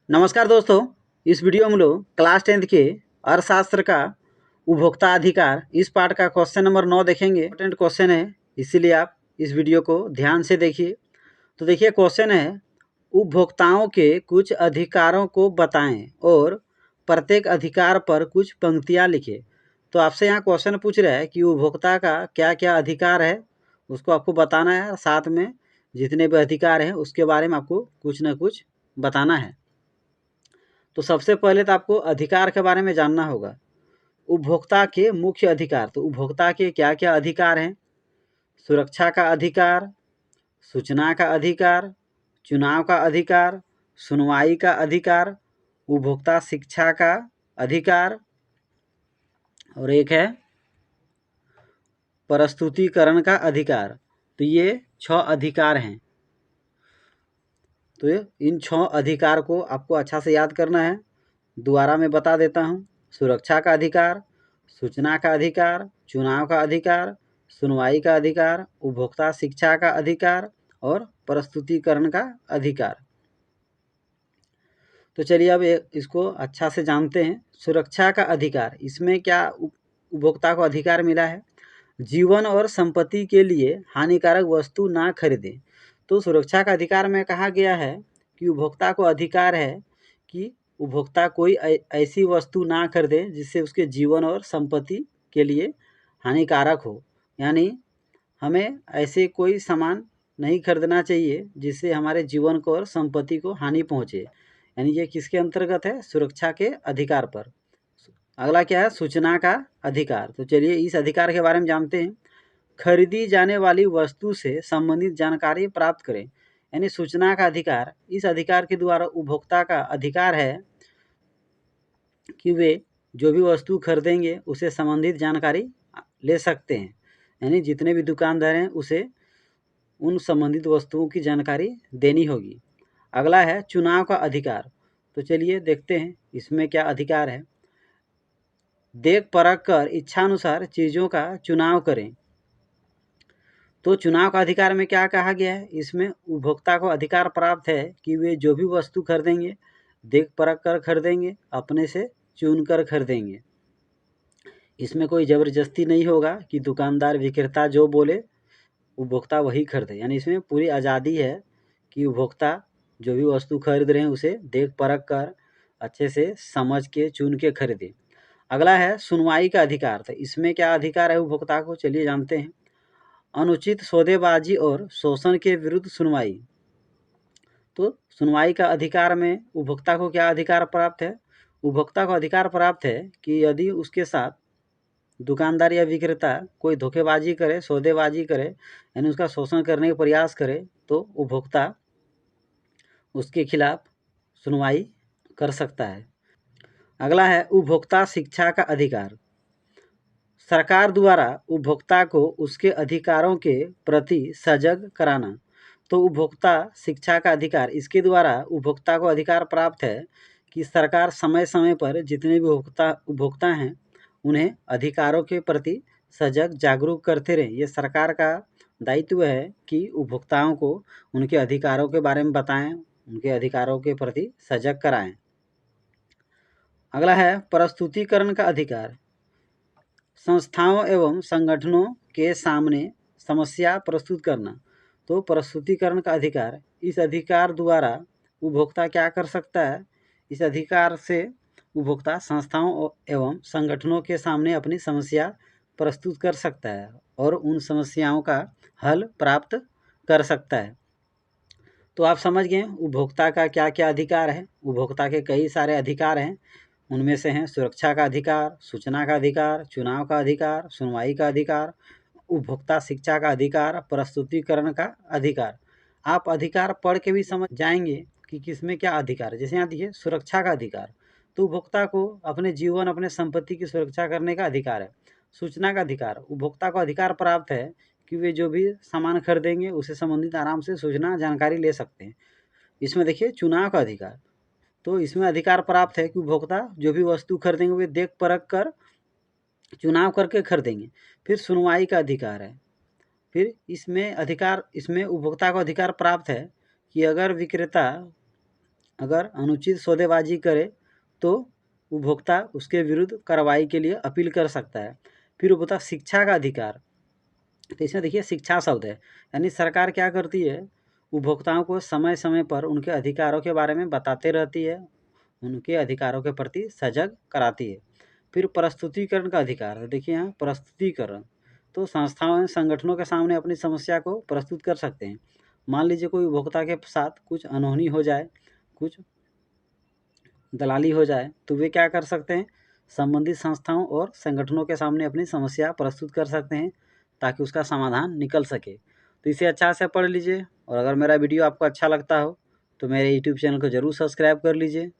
नमस्कार दोस्तों, इस वीडियो में हम लोग क्लास 10th के अर्थशास्त्र का उपभोक्ता अधिकार इस पार्ट का क्वेश्चन नंबर 9 देखेंगे। इम्पोर्टेंट क्वेश्चन है, इसीलिए आप इस वीडियो को ध्यान से देखिए। तो देखिए क्वेश्चन है, उपभोक्ताओं के कुछ अधिकारों को बताएं और प्रत्येक अधिकार पर कुछ पंक्तियां लिखें। तो आपसे यहाँ क्वेश्चन पूछ रहा है कि उपभोक्ता का क्या क्या अधिकार है, उसको आपको बताना है। साथ में जितने भी अधिकार हैं उसके बारे में आपको कुछ न कुछ बताना है। तो सबसे पहले तो आपको अधिकार के बारे में जानना होगा। उपभोक्ता के मुख्य अधिकार, तो उपभोक्ता के क्या क्या अधिकार हैं? सुरक्षा का अधिकार, सूचना का अधिकार, चुनाव का अधिकार, सुनवाई का अधिकार, उपभोक्ता शिक्षा का अधिकार और एक है प्रस्तुतिकरण का अधिकार। तो ये 6 अधिकार हैं। तो इन 6 अधिकार को आपको अच्छा से याद करना है। दोबारा मैं बता देता हूँ। सुरक्षा का अधिकार, सूचना का अधिकार, चुनाव का अधिकार, सुनवाई का अधिकार, उपभोक्ता शिक्षा का अधिकार और प्रस्तुतिकरण का अधिकार। तो चलिए अब इसको अच्छा से जानते हैं। सुरक्षा का अधिकार, इसमें क्या उपभोक्ता को अधिकार मिला है? जीवन और संपत्ति के लिए हानिकारक वस्तु ना खरीदें। तो सुरक्षा का अधिकार में कहा गया है कि उपभोक्ता को अधिकार है कि उपभोक्ता कोई ऐसी वस्तु ना खरीदे जिससे उसके जीवन और संपत्ति के लिए हानिकारक हो। यानी हमें ऐसे कोई सामान नहीं खरीदना चाहिए जिससे हमारे जीवन को और संपत्ति को हानि पहुँचे। यानी ये किसके अंतर्गत है? सुरक्षा के अधिकार पर। अगला क्या है? सूचना का अधिकार। तो चलिए इस अधिकार के बारे में जानते हैं। खरीदी जाने वाली वस्तु से संबंधित जानकारी प्राप्त करें। यानी सूचना का अधिकार, इस अधिकार के द्वारा उपभोक्ता का अधिकार है कि वे जो भी वस्तु खरीदेंगे उसे संबंधित जानकारी ले सकते हैं। यानी जितने भी दुकानदार हैं उसे उन संबंधित वस्तुओं की जानकारी देनी होगी। अगला है चुनाव का अधिकार। तो चलिए देखते हैं इसमें क्या अधिकार है। देख परख कर इच्छानुसार चीज़ों का चुनाव करें। तो चुनाव का अधिकार में क्या कहा गया है? इसमें उपभोक्ता को अधिकार प्राप्त है कि वे जो भी वस्तु खरीदेंगे देख परख कर खरीदेंगे, अपने से चुन कर खरीदेंगे। इसमें कोई ज़बरदस्ती नहीं होगा कि दुकानदार विक्रेता जो बोले उपभोक्ता वही खरीदे। यानी इसमें पूरी आज़ादी है कि उपभोक्ता जो भी वस्तु खरीद रहे हैं उसे देख परख कर अच्छे से समझ के चुन के खरीदे। अगला है सुनवाई का अधिकार। तो इसमें क्या अधिकार है उपभोक्ता को? चलिए जानते हैं। अनुचित सौदेबाजी और शोषण के विरुद्ध सुनवाई। तो सुनवाई का अधिकार में उपभोक्ता को क्या अधिकार प्राप्त है? उपभोक्ता को अधिकार प्राप्त है कि यदि उसके साथ दुकानदार या विक्रेता कोई धोखेबाजी करे, सौदेबाजी करे, यानी उसका शोषण करने का प्रयास करे, तो उपभोक्ता उसके खिलाफ सुनवाई कर सकता है। अगला है उपभोक्ता शिक्षा का अधिकार। सरकार द्वारा उपभोक्ता को उसके अधिकारों के प्रति सजग कराना। तो उपभोक्ता शिक्षा का अधिकार, इसके द्वारा उपभोक्ता को अधिकार प्राप्त है कि सरकार समय समय पर जितने भी उपभोक्ता हैं उन्हें अधिकारों के प्रति सजग जागरूक करते रहें। ये सरकार का दायित्व है कि उपभोक्ताओं को उनके अधिकारों के बारे में बताएं, उनके अधिकारों के प्रति सजग कराएं। अगला है प्रस्तुतिकरण का अधिकार। संस्थाओं एवं संगठनों के सामने समस्या प्रस्तुत करना। तो प्रस्तुतिकरण का अधिकार, इस अधिकार द्वारा उपभोक्ता क्या कर सकता है? इस अधिकार से उपभोक्ता संस्थाओं एवं संगठनों के सामने अपनी समस्या प्रस्तुत कर सकता है और उन समस्याओं का हल प्राप्त कर सकता है। तो आप समझ गए उपभोक्ता का क्या क्या अधिकार है। उपभोक्ता के कई सारे अधिकार हैं। उनमें से हैं सुरक्षा का अधिकार, सूचना का अधिकार, चुनाव का अधिकार, सुनवाई का अधिकार, उपभोक्ता शिक्षा का अधिकार, प्रस्तुतिकरण का अधिकार। आप अधिकार पढ़ के भी समझ जाएंगे कि किसमें क्या अधिकार है। जैसे यहाँ देखिए सुरक्षा का अधिकार, तो उपभोक्ता को अपने जीवन, अपने संपत्ति की सुरक्षा करने का अधिकार है। सूचना का अधिकार, उपभोक्ता को अधिकार प्राप्त है कि वे जो भी सामान खरीदेंगे उसे संबंधित आराम से सूचना जानकारी ले सकते हैं। इसमें देखिए चुनाव का अधिकार, तो इसमें अधिकार प्राप्त है कि उपभोक्ता जो भी वस्तु खरीदेंगे वे देख परख कर चुनाव करके खरीदेंगे। फिर सुनवाई का अधिकार है। फिर इसमें उपभोक्ता को अधिकार प्राप्त है कि अगर विक्रेता अगर अनुचित सौदेबाजी करे तो उपभोक्ता उसके विरुद्ध कार्रवाई के लिए अपील कर सकता है। फिर उपभोक्ता शिक्षा का अधिकार, तो इसमें देखिए शिक्षा शब्द है, यानी सरकार क्या करती है, उपभोक्ताओं को समय समय पर उनके अधिकारों के बारे में बताते रहती है, उनके अधिकारों के प्रति सजग कराती है। फिर प्रस्तुतिकरण का अधिकार, तो देखिए यहाँ प्रस्तुतिकरण, तो संस्थाओं एवं संगठनों के सामने अपनी समस्या को प्रस्तुत कर सकते हैं। मान लीजिए कोई उपभोक्ता के साथ कुछ अनहोनी हो जाए, कुछ दलाली हो जाए, तो वे क्या कर सकते हैं, संबंधित संस्थाओं और संगठनों के सामने अपनी समस्या प्रस्तुत कर सकते हैं ताकि उसका समाधान निकल सके। तो इसे अच्छा से पढ़ लीजिए, और अगर मेरा वीडियो आपको अच्छा लगता हो तो मेरे यूट्यूब चैनल को ज़रूर सब्सक्राइब कर लीजिए।